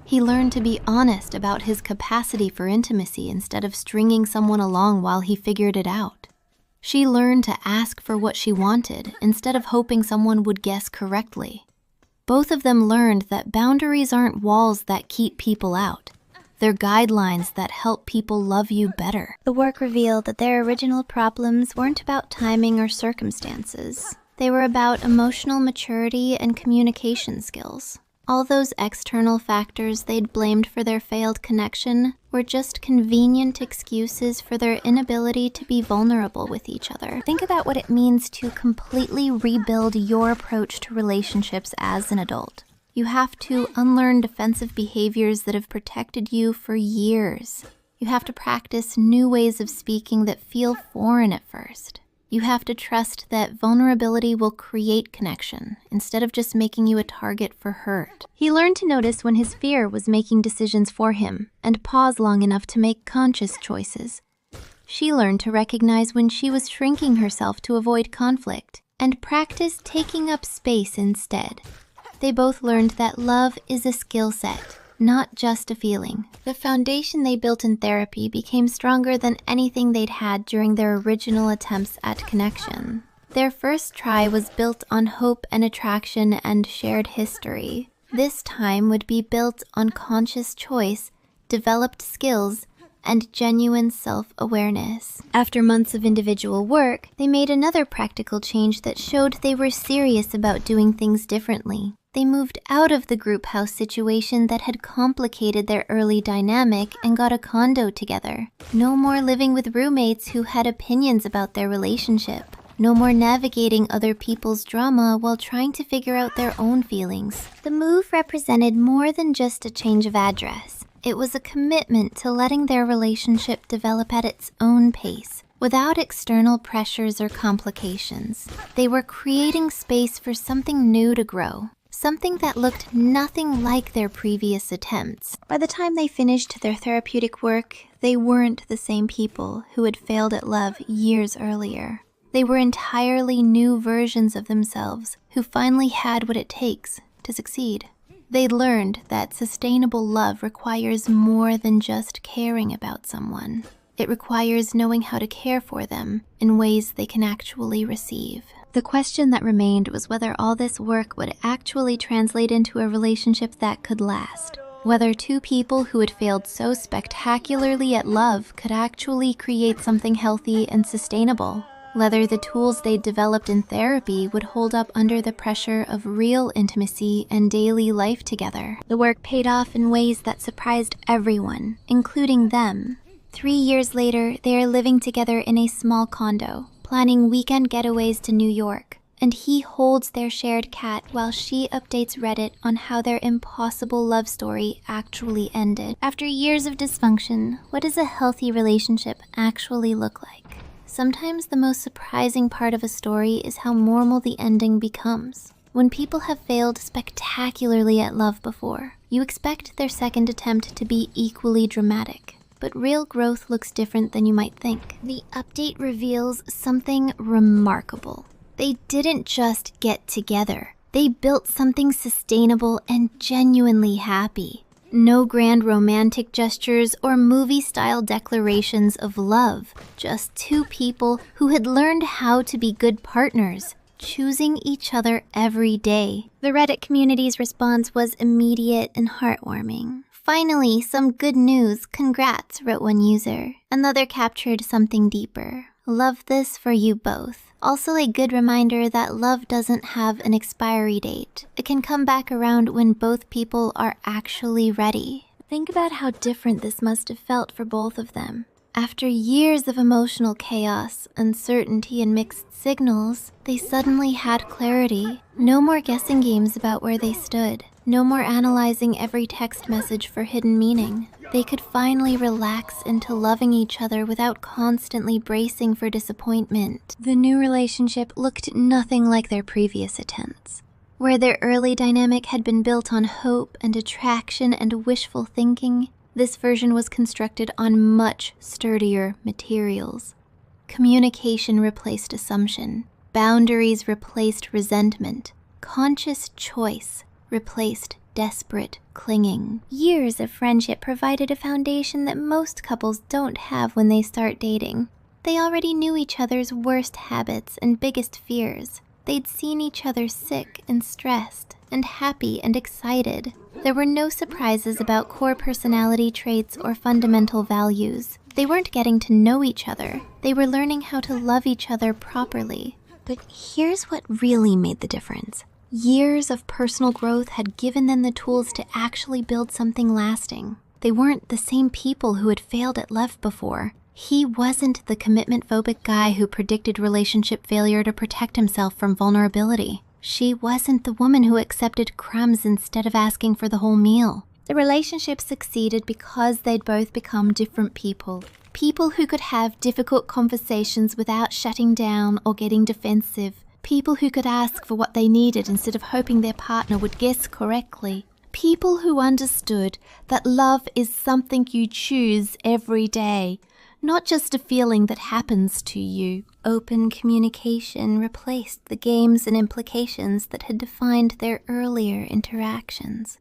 He learned to be honest about his capacity for intimacy instead of stringing someone along while he figured it out. She learned to ask for what she wanted instead of hoping someone would guess correctly. Both of them learned that boundaries aren't walls that keep people out. They're guidelines that help people love you better. The work revealed that their original problems weren't about timing or circumstances. They were about emotional maturity and communication skills. All those external factors they'd blamed for their failed connection were just convenient excuses for their inability to be vulnerable with each other. Think about what it means to completely rebuild your approach to relationships as an adult. You have to unlearn defensive behaviors that have protected you for years. You have to practice new ways of speaking that feel foreign at first. You have to trust that vulnerability will create connection instead of just making you a target for hurt. He learned to notice when his fear was making decisions for him and pause long enough to make conscious choices. She learned to recognize when she was shrinking herself to avoid conflict and practice taking up space instead. They both learned that love is a skill set, not just a feeling. The foundation they built in therapy became stronger than anything they'd had during their original attempts at connection. Their first try was built on hope and attraction and shared history. This time would be built on conscious choice, developed skills, and genuine self-awareness. After months of individual work, they made another practical change that showed they were serious about doing things differently. They moved out of the group house situation that had complicated their early dynamic and got a condo together. No more living with roommates who had opinions about their relationship. No more navigating other people's drama while trying to figure out their own feelings. The move represented more than just a change of address. It was a commitment to letting their relationship develop at its own pace, without external pressures or complications. They were creating space for something new to grow. Something that looked nothing like their previous attempts. By the time they finished their therapeutic work, they weren't the same people who had failed at love years earlier. They were entirely new versions of themselves who finally had what it takes to succeed. They'd learned that sustainable love requires more than just caring about someone. It requires knowing how to care for them in ways they can actually receive. The question that remained was whether all this work would actually translate into a relationship that could last. Whether two people who had failed so spectacularly at love could actually create something healthy and sustainable. Whether the tools they'd developed in therapy would hold up under the pressure of real intimacy and daily life together. The work paid off in ways that surprised everyone, including them. 3 years later, they are living together in a small condo, planning weekend getaways to New York, and he holds their shared cat while she updates Reddit on how their impossible love story actually ended. After years of dysfunction, what does a healthy relationship actually look like? Sometimes the most surprising part of a story is how normal the ending becomes. When people have failed spectacularly at love before, you expect their second attempt to be equally dramatic. But real growth looks different than you might think. The update reveals something remarkable. They didn't just get together. They built something sustainable and genuinely happy. No grand romantic gestures or movie-style declarations of love. Just two people who had learned how to be good partners, choosing each other every day. The Reddit community's response was immediate and heartwarming. Finally, some good news. Congrats, wrote one user. Another captured something deeper. Love this for you both. Also a good reminder that love doesn't have an expiry date. It can come back around when both people are actually ready. Think about how different this must have felt for both of them. After years of emotional chaos, uncertainty, and mixed signals, they suddenly had clarity. No more guessing games about where they stood. No more analyzing every text message for hidden meaning. They could finally relax into loving each other without constantly bracing for disappointment. The new relationship looked nothing like their previous attempts. Where their early dynamic had been built on hope and attraction and wishful thinking, this version was constructed on much sturdier materials. Communication replaced assumption. Boundaries replaced resentment. Conscious choice replaced desperate clinging. Years of friendship provided a foundation that most couples don't have when they start dating. They already knew each other's worst habits and biggest fears. They'd seen each other sick and stressed, and happy and excited. There were no surprises about core personality traits or fundamental values. They weren't getting to know each other. They were learning how to love each other properly. But here's what really made the difference. Years of personal growth had given them the tools to actually build something lasting. They weren't the same people who had failed at love before. He wasn't the commitment-phobic guy who predicted relationship failure to protect himself from vulnerability. She wasn't the woman who accepted crumbs instead of asking for the whole meal. The relationship succeeded because they'd both become different people. People who could have difficult conversations without shutting down or getting defensive. People who could ask for what they needed instead of hoping their partner would guess correctly. People who understood that love is something you choose every day, not just a feeling that happens to you. Open communication replaced the games and implications that had defined their earlier interactions.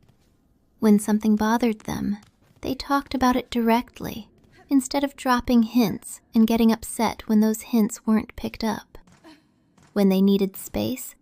When something bothered them, they talked about it directly, instead of dropping hints and getting upset when those hints weren't picked up. When they needed space,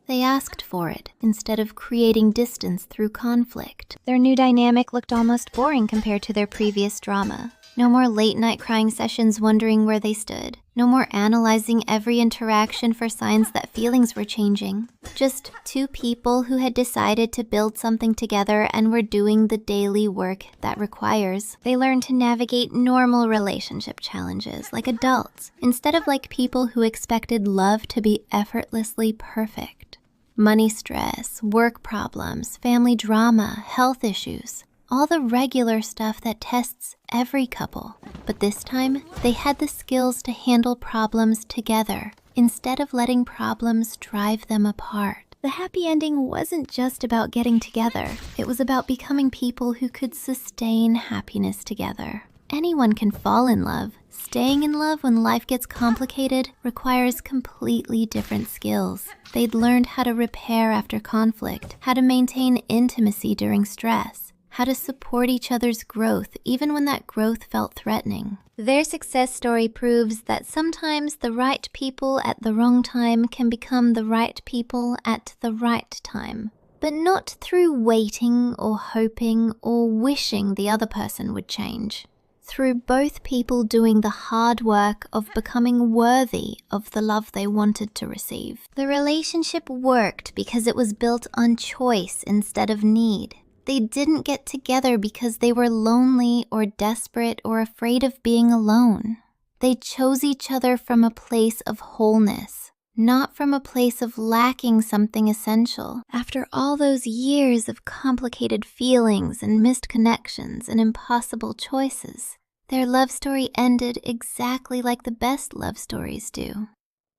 they asked for it instead of creating distance through conflict. Their new dynamic looked almost boring compared to their previous drama. No more late-night crying sessions wondering where they stood. No more analyzing every interaction for signs that feelings were changing. Just two people who had decided to build something together and were doing the daily work that requires. They learned to navigate normal relationship challenges like adults, instead of like people who expected love to be effortlessly perfect. Money stress, work problems, family drama, health issues. All the regular stuff that tests every couple. But this time, they had the skills to handle problems together, instead of letting problems drive them apart. The happy ending wasn't just about getting together. It was about becoming people who could sustain happiness together. Anyone can fall in love. Staying in love when life gets complicated requires completely different skills. They'd learned how to repair after conflict, how to maintain intimacy during stress, how to support each other's growth even when that growth felt threatening. Their success story proves that sometimes the right people at the wrong time can become the right people at the right time, but not through waiting or hoping or wishing the other person would change. Through both people doing the hard work of becoming worthy of the love they wanted to receive. The relationship worked because it was built on choice instead of need. They didn't get together because they were lonely or desperate or afraid of being alone. They chose each other from a place of wholeness, not from a place of lacking something essential. After all those years of complicated feelings and missed connections and impossible choices, their love story ended exactly like the best love stories do.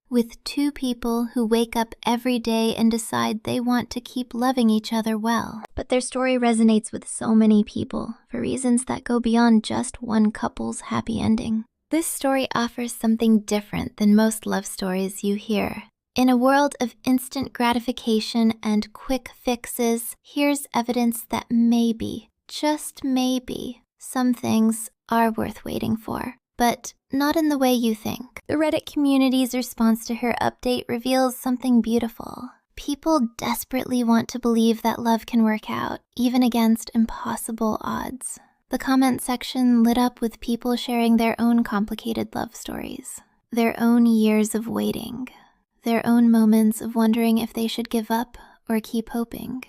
With two people who wake up every day and decide they want to keep loving each other well. But their story resonates with so many people for reasons that go beyond just one couple's happy ending. This story offers something different than most love stories you hear. In a world of instant gratification and quick fixes, here's evidence that maybe, just maybe, some things are worth waiting for. But not in the way you think. The Reddit community's response to her update reveals something beautiful. People desperately want to believe that love can work out, even against impossible odds. The comment section lit up with people sharing their own complicated love stories, their own years of waiting, their own moments of wondering if they should give up or keep hoping.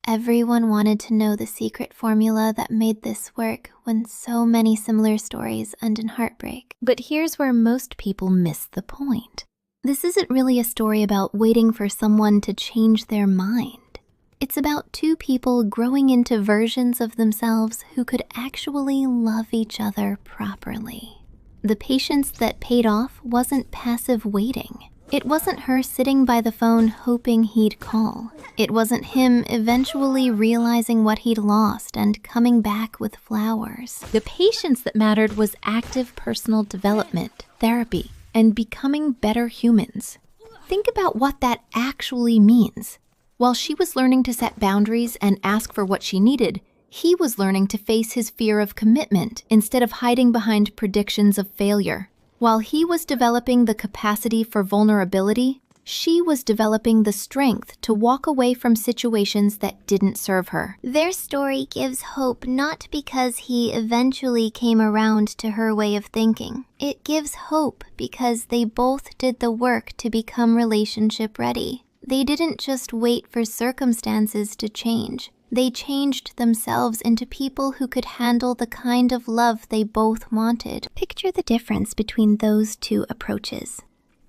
Everyone wanted to know the secret formula that made this work when so many similar stories end in heartbreak. But here's where most people miss the point. This isn't really a story about waiting for someone to change their mind. It's about two people growing into versions of themselves who could actually love each other properly. The patience that paid off wasn't passive waiting. It wasn't her sitting by the phone hoping he'd call. It wasn't him eventually realizing what he'd lost and coming back with flowers. The patience that mattered was active personal development, therapy, and becoming better humans. Think about what that actually means. While she was learning to set boundaries and ask for what she needed, he was learning to face his fear of commitment instead of hiding behind predictions of failure. While he was developing the capacity for vulnerability, she was developing the strength to walk away from situations that didn't serve her. Their story gives hope not because he eventually came around to her way of thinking. It gives hope because they both did the work to become relationship ready. They didn't just wait for circumstances to change. They changed themselves into people who could handle the kind of love they both wanted. Picture the difference between those two approaches.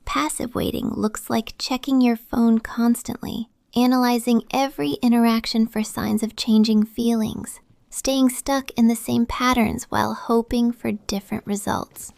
Passive waiting looks like checking your phone constantly, analyzing every interaction for signs of changing feelings, staying stuck in the same patterns while hoping for different results.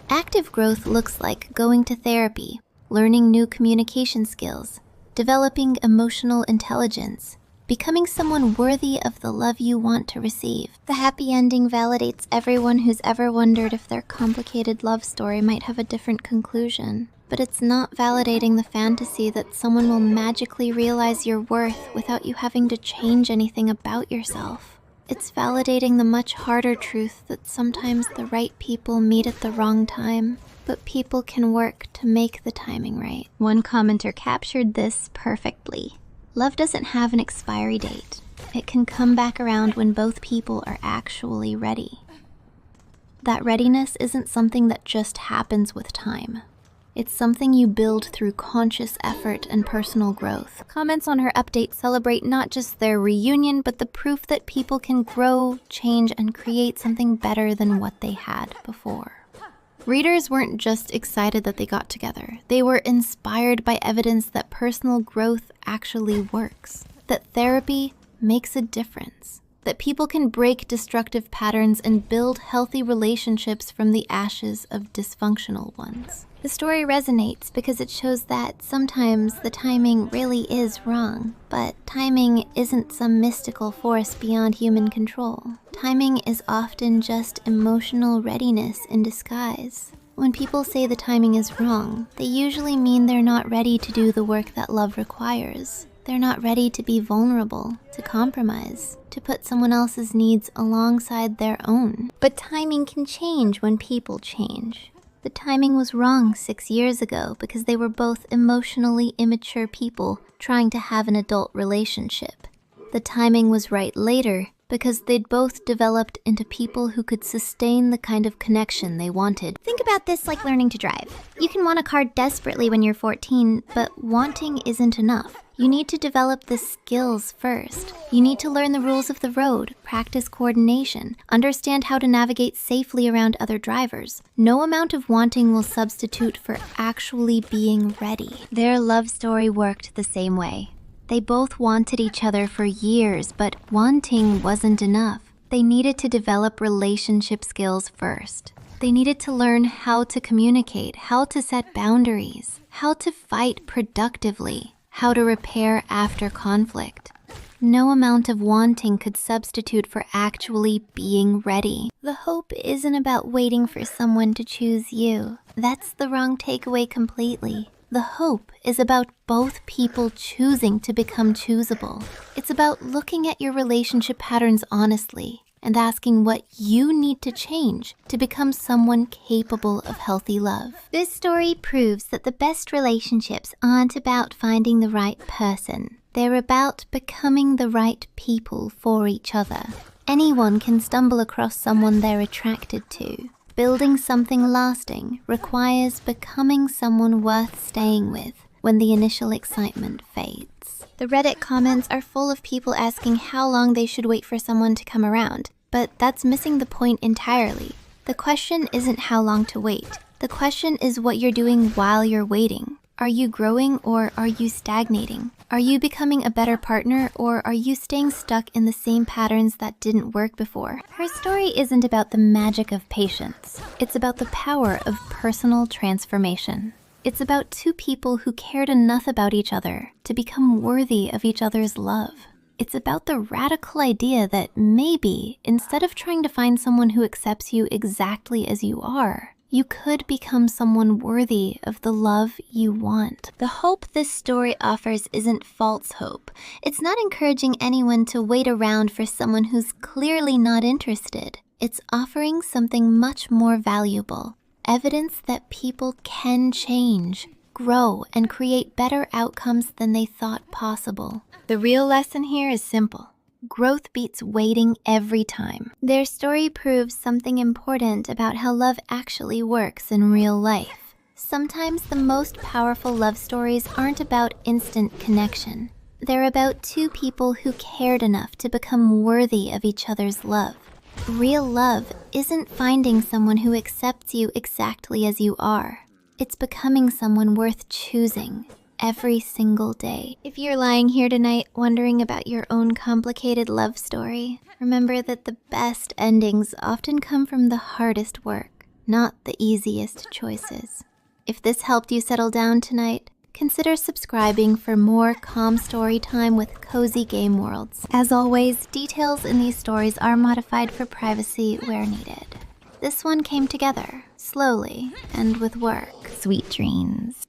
Active growth looks like going to therapy, learning new communication skills, developing emotional intelligence, becoming someone worthy of the love you want to receive. The happy ending validates everyone who's ever wondered if their complicated love story might have a different conclusion. But it's not validating the fantasy that someone will magically realize your worth without you having to change anything about yourself. It's validating the much harder truth that sometimes the right people meet at the wrong time, but people can work to make the timing right. One commenter captured this perfectly. Love doesn't have an expiry date. It can come back around when both people are actually ready. That readiness isn't something that just happens with time. It's something you build through conscious effort and personal growth. Comments on her update celebrate not just their reunion, but the proof that people can grow, change, and create something better than what they had before. Readers weren't just excited that they got together. They were inspired by evidence that personal growth actually works, that therapy makes a difference, that people can break destructive patterns and build healthy relationships from the ashes of dysfunctional ones. The story resonates because it shows that sometimes the timing really is wrong, but timing isn't some mystical force beyond human control. Timing is often just emotional readiness in disguise. When people say the timing is wrong, they usually mean they're not ready to do the work that love requires. They're not ready to be vulnerable, to compromise, to put someone else's needs alongside their own. But timing can change when people change. The timing was wrong 6 years ago because they were both emotionally immature people trying to have an adult relationship. The timing was right later because they'd both developed into people who could sustain the kind of connection they wanted. Think about this like learning to drive. You can want a car desperately when you're 14, but wanting isn't enough. You need to develop the skills first. You need to learn the rules of the road, practice coordination, understand how to navigate safely around other drivers. No amount of wanting will substitute for actually being ready. Their love story worked the same way. They both wanted each other for years, but wanting wasn't enough. They needed to develop relationship skills first. They needed to learn how to communicate, how to set boundaries, how to fight productively, how to repair after conflict. No amount of wanting could substitute for actually being ready. The hope isn't about waiting for someone to choose you. That's the wrong takeaway completely. The hope is about both people choosing to become choosable. It's about looking at your relationship patterns honestly and asking what you need to change to become someone capable of healthy love. This story proves that the best relationships aren't about finding the right person. They're about becoming the right people for each other. Anyone can stumble across someone they're attracted to. Building something lasting requires becoming someone worth staying with when the initial excitement fades. The Reddit comments are full of people asking how long they should wait for someone to come around, but that's missing the point entirely. The question isn't how long to wait. The question is what you're doing while you're waiting. Are you growing or are you stagnating? Are you becoming a better partner or are you staying stuck in the same patterns that didn't work before? Her story isn't about the magic of patience. It's about the power of personal transformation. It's about two people who cared enough about each other to become worthy of each other's love. It's about the radical idea that maybe, instead of trying to find someone who accepts you exactly as you are, You could become someone worthy of the love you want. The hope this story offers isn't false hope. It's not encouraging anyone to wait around for someone who's clearly not interested. It's offering something much more valuable. Evidence that people can change, grow, and create better outcomes than they thought possible. The real lesson here is simple. Growth beats waiting every time. Their story proves something important about how love actually works in real life. Sometimes the most powerful love stories aren't about instant connection. They're about two people who cared enough to become worthy of each other's love. Real love isn't finding someone who accepts you exactly as you are. It's becoming someone worth choosing every single day. If you're lying here tonight wondering about your own complicated love story, remember that the best endings often come from the hardest work, not the easiest choices. If this helped you settle down tonight, consider subscribing for more calm story time with cozy game worlds. As always, details in these stories are modified for privacy where needed. This one came together, slowly and with work. Sweet dreams.